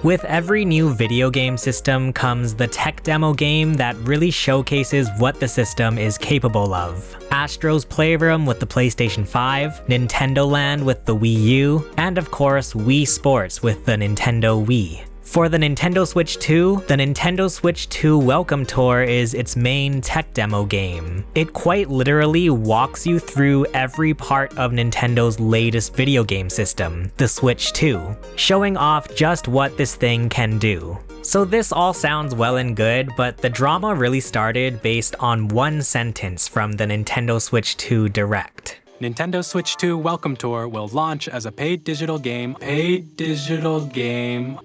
With every new video game system comes the tech demo game that really showcases what the system is capable of. Astro's Playroom with the PlayStation 5, Nintendo Land with the Wii U, and of course Wii Sports with the Nintendo Wii. For the Nintendo Switch 2, the Nintendo Switch 2 Welcome Tour is its main tech demo game. It quite literally walks you through every part of Nintendo's latest video game system, the Switch 2, showing off just what this thing can do. So this all sounds well and good, but the drama really started based on one sentence from the Nintendo Switch 2 Direct. Nintendo Switch 2 Welcome Tour will launch as a paid digital game. Paid digital game.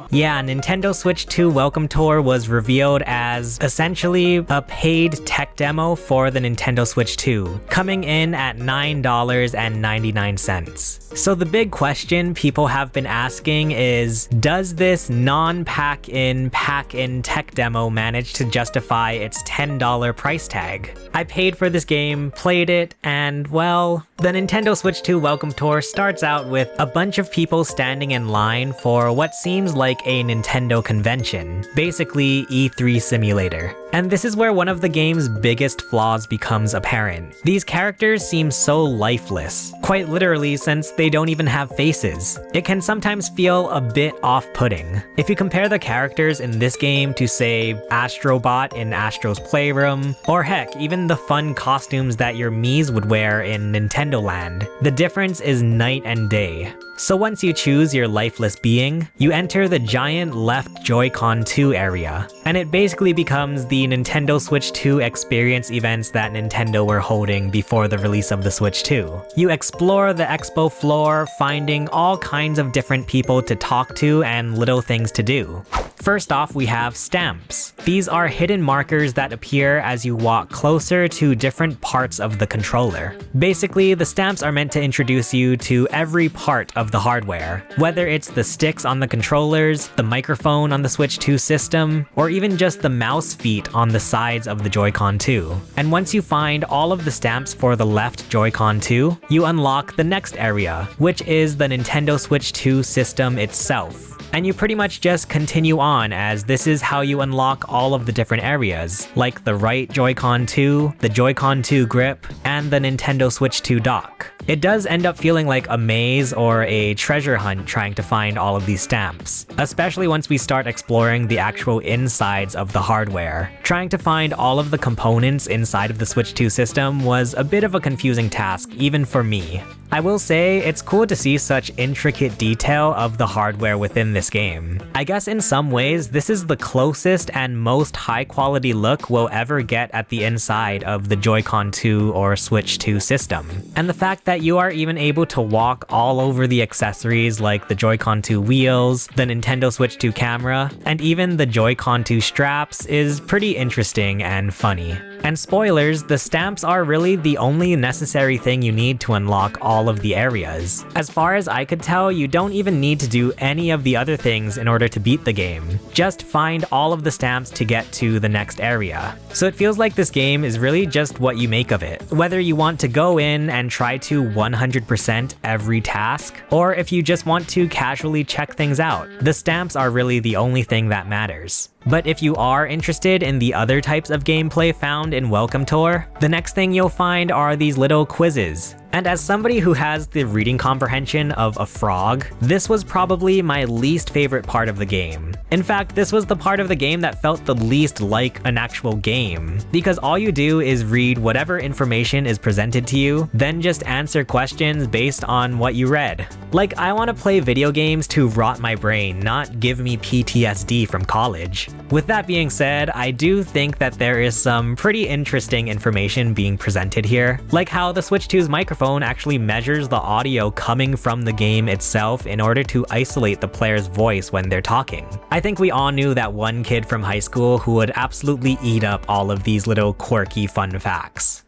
Yeah, Nintendo Switch 2 Welcome Tour was revealed as essentially a paid tech demo for the Nintendo Switch 2, coming in at $9.99. So the big question people have been asking is, does this non-pack-in, pack-in tech demo manage to justify its $10 price tag? I paid for this game, played it, and well, the Nintendo Switch 2 Welcome Tour starts out with a bunch of people standing in line for what seems like a Nintendo convention, basically E3 simulator. And this is where one of the game's biggest flaws becomes apparent. These characters seem so lifeless, quite literally since they don't even have faces. It can sometimes feel a bit off-putting. If you compare the characters in this game to, say, Astrobot in Astro's Playroom, or heck, even the fun costumes that your Miis would wear in Nintendo Land, the difference is night and day. So once you choose your lifeless being, you enter the giant left Joy-Con 2 area, and it basically becomes the Nintendo Switch 2 experience events that Nintendo were holding before the release of the Switch 2. You explore the expo floor, finding all kinds of different people to talk to and little things to do. First off, we have stamps. These are hidden markers that appear as you walk closer to different parts of the controller. Basically, the stamps are meant to introduce you to every part of the hardware, whether it's the sticks on the controllers, the microphone on the Switch 2 system, or even just the mouse feet on the sides of the Joy-Con 2. And once you find all of the stamps for the left Joy-Con 2, you unlock the next area, which is the Nintendo Switch 2 system itself. And you pretty much just continue on, as this is how you unlock all of the different areas, like the right Joy-Con 2, the Joy-Con 2 grip, and the Nintendo Switch 2 dock. It does end up feeling like a maze or a treasure hunt trying to find all of these stamps, especially once we start exploring the actual insides of the hardware. Trying to find all of the components inside of the Switch 2 system was a bit of a confusing task, even for me. I will say, it's cool to see such intricate detail of the hardware within this game. I guess in some ways, this is the closest and most high-quality look we'll ever get at the inside of the Joy-Con 2 or Switch 2 system. And the fact that you are even able to walk all over the accessories like the Joy-Con 2 wheels, the Nintendo Switch 2 camera, and even the Joy-Con 2 straps is pretty interesting and funny. And spoilers, the stamps are really the only necessary thing you need to unlock all of the areas. As far as I could tell, you don't even need to do any of the other things in order to beat the game. Just find all of the stamps to get to the next area. So it feels like this game is really just what you make of it. Whether you want to go in and try to 100% every task, or if you just want to casually check things out, the stamps are really the only thing that matters. But if you are interested in the other types of gameplay found in Welcome Tour, the next thing you'll find are these little quizzes. And as somebody who has the reading comprehension of a frog, this was probably my least favorite part of the game. In fact, this was the part of the game that felt the least like an actual game, because all you do is read whatever information is presented to you, then just answer questions based on what you read. Like, I want to play video games to rot my brain, not give me PTSD from college. With that being said, I do think that there is some pretty interesting information being presented here, like how the Switch 2's microphone actually measures the audio coming from the game itself in order to isolate the player's voice when they're talking. I think we all knew that one kid from high school who would absolutely eat up all of these little quirky fun facts.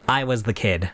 I was the kid.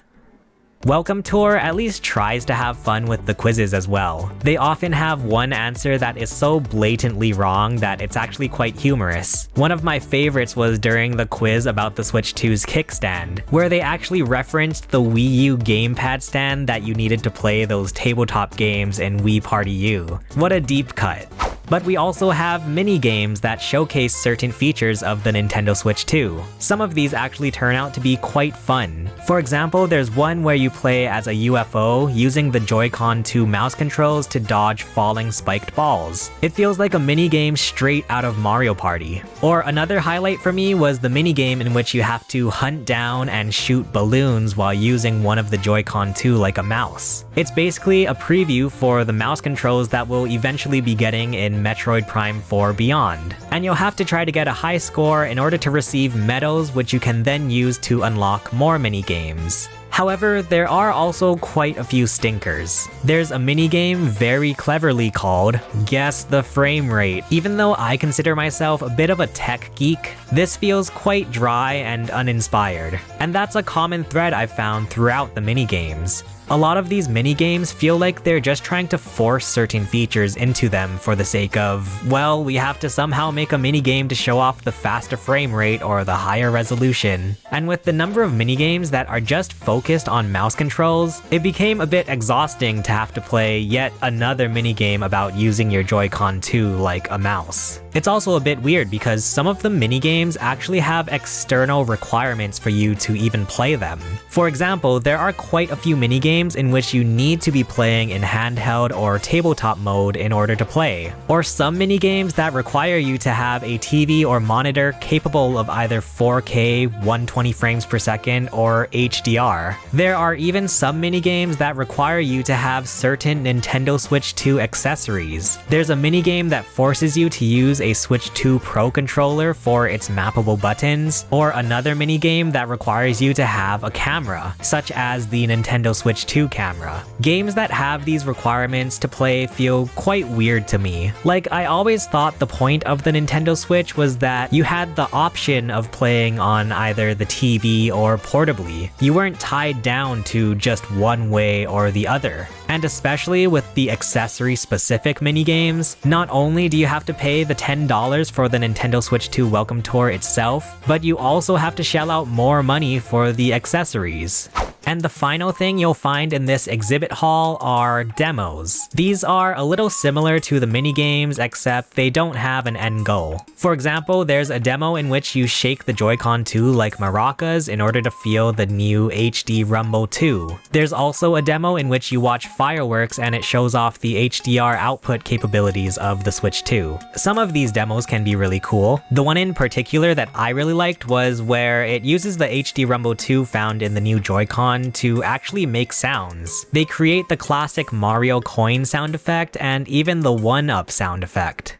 Welcome Tour at least tries to have fun with the quizzes as well. They often have one answer that is so blatantly wrong that it's actually quite humorous. One of my favorites was during the quiz about the Switch 2's kickstand, where they actually referenced the Wii U gamepad stand that you needed to play those tabletop games in Wii Party U. What a deep cut. But we also have mini-games that showcase certain features of the Nintendo Switch 2. Some of these actually turn out to be quite fun. For example, there's one where you play as a UFO using the Joy-Con 2 mouse controls to dodge falling spiked balls. It feels like a mini-game straight out of Mario Party. Or another highlight for me was the mini-game in which you have to hunt down and shoot balloons while using one of the Joy-Con 2 like a mouse. It's basically a preview for the mouse controls that we'll eventually be getting in Metroid Prime 4 Beyond. And you'll have to try to get a high score in order to receive medals, which you can then use to unlock more mini-games. However, there are also quite a few stinkers. There's a minigame very cleverly called Guess the Frame Rate. Even though I consider myself a bit of a tech geek, this feels quite dry and uninspired. And that's a common thread I've found throughout the minigames. A lot of these minigames feel like they're just trying to force certain features into them for the sake of, well, we have to somehow make a minigame to show off the faster frame rate or the higher resolution. And with the number of minigames that are just focused on mouse controls, it became a bit exhausting to have to play yet another minigame about using your Joy-Con 2 like a mouse. It's also a bit weird because some of the minigames actually have external requirements for you to even play them. For example, there are quite a few minigames in which you need to be playing in handheld or tabletop mode in order to play, or some minigames that require you to have a TV or monitor capable of either 4K 120 frames per second or HDR. There are even some minigames that require you to have certain Nintendo Switch 2 accessories. There's a minigame that forces you to use a Switch 2 Pro controller for its mappable buttons, or another minigame that requires you to have a camera, such as the Nintendo Switch 2 camera. Games that have these requirements to play feel quite weird to me. Like, I always thought the point of the Nintendo Switch was that you had the option of playing on either the TV or portably. You weren't tied down to just one way or the other. And especially with the accessory-specific minigames, not only do you have to pay the $10 for the Nintendo Switch 2 Welcome Tour itself, but you also have to shell out more money for the accessories. And the final thing you'll find in this exhibit hall are demos. These are a little similar to the minigames, except they don't have an end goal. For example, there's a demo in which you shake the Joy-Con 2 like maracas in order to feel the new HD Rumble 2. There's also a demo in which you watch fireworks and it shows off the HDR output capabilities of the Switch 2. Some of these demos can be really cool. The one in particular that I really liked was where it uses the HD Rumble 2 found in the new Joy-Con to actually make sounds. They create the classic Mario coin sound effect and even the 1-up sound effect.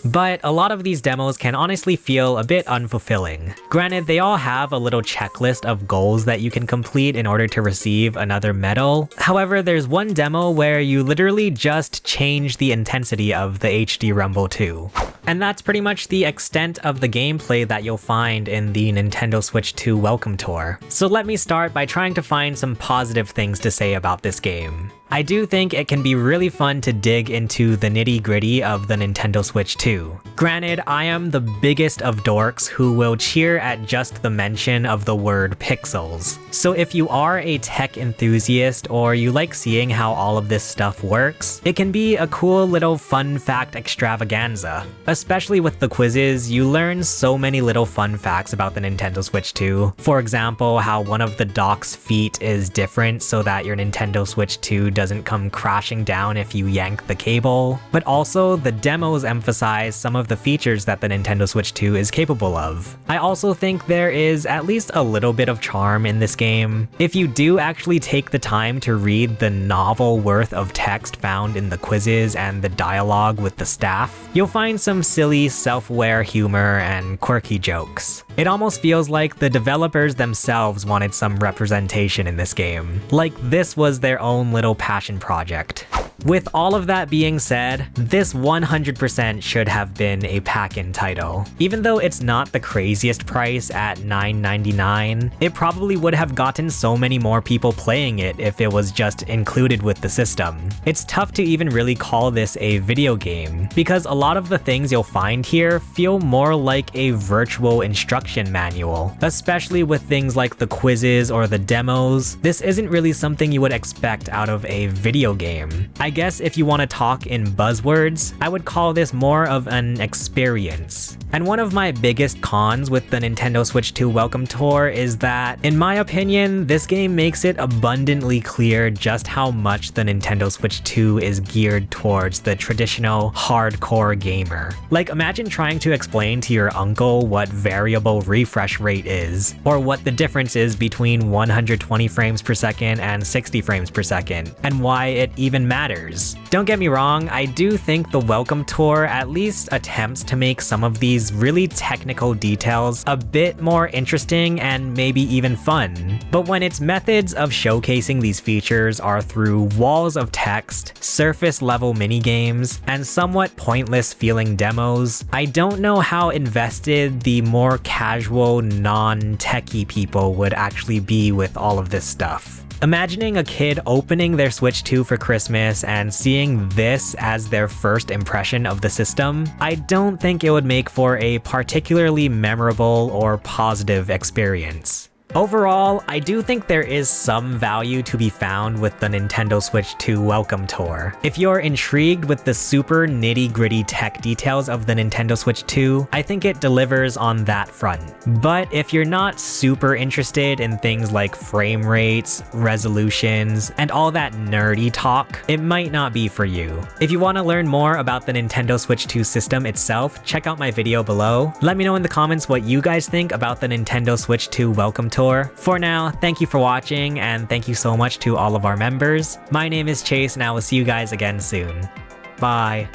But a lot of these demos can honestly feel a bit unfulfilling. Granted, they all have a little checklist of goals that you can complete in order to receive another medal. However, there's one demo where you literally just change the intensity of the HD Rumble 2. And that's pretty much the extent of the gameplay that you'll find in the Nintendo Switch 2 Welcome Tour. So let me start by trying to find some positive things to say about this game. I do think it can be really fun to dig into the nitty-gritty of the Nintendo Switch 2. Granted, I am the biggest of dorks who will cheer at just the mention of the word pixels. So if you are a tech enthusiast or you like seeing how all of this stuff works, it can be a cool little fun fact extravaganza. Especially with the quizzes, you learn so many little fun facts about the Nintendo Switch 2. For example, how one of the dock's feet is different so that your Nintendo Switch 2 doesn't come crashing down if you yank the cable. But also, the demos emphasize some of the features that the Nintendo Switch 2 is capable of. I also think there is at least a little bit of charm in this game. If you do actually take the time to read the novel worth of text found in the quizzes and the dialogue with the staff, you'll find some silly, self-aware humor and quirky jokes. It almost feels like the developers themselves wanted some representation in this game. Like this was their own little passion project. With all of that being said, this 100% should have been a pack-in title. Even though it's not the craziest price at $9.99, it probably would have gotten so many more people playing it if it was just included with the system. It's tough to even really call this a video game, because a lot of the things you'll find here feel more like a virtual instruction manual, especially with things like the quizzes or the demos. This isn't really something you would expect out of a video game. I guess if you want to talk in buzzwords, I would call this more of an experience. And one of my biggest cons with the Nintendo Switch 2 Welcome Tour is that, in my opinion, this game makes it abundantly clear just how much the Nintendo Switch 2 is geared towards the traditional hardcore gamer. Like, imagine trying to explain to your uncle what variable refresh rate is, or what the difference is between 120 frames per second and 60 frames per second, and why it even matters. Don't get me wrong, I do think the Welcome Tour at least attempts to make some of these really technical details a bit more interesting and maybe even fun. But when its methods of showcasing these features are through walls of text, surface level minigames, and somewhat pointless feeling demos, I don't know how invested the more casual, non-techie people would actually be with all of this stuff. Imagining a kid opening their Switch 2 for Christmas and seeing this as their first impression of the system, I don't think it would make for a particularly memorable or positive experience. Overall, I do think there is some value to be found with the Nintendo Switch 2 Welcome Tour. If you're intrigued with the super nitty-gritty tech details of the Nintendo Switch 2, I think it delivers on that front. But if you're not super interested in things like frame rates, resolutions, and all that nerdy talk, it might not be for you. If you want to learn more about the Nintendo Switch 2 system itself, check out my video below. Let me know in the comments what you guys think about the Nintendo Switch 2 Welcome Tour. For now, thank you for watching, and thank you so much to all of our members. My name is Chase, and I will see you guys again soon. Bye.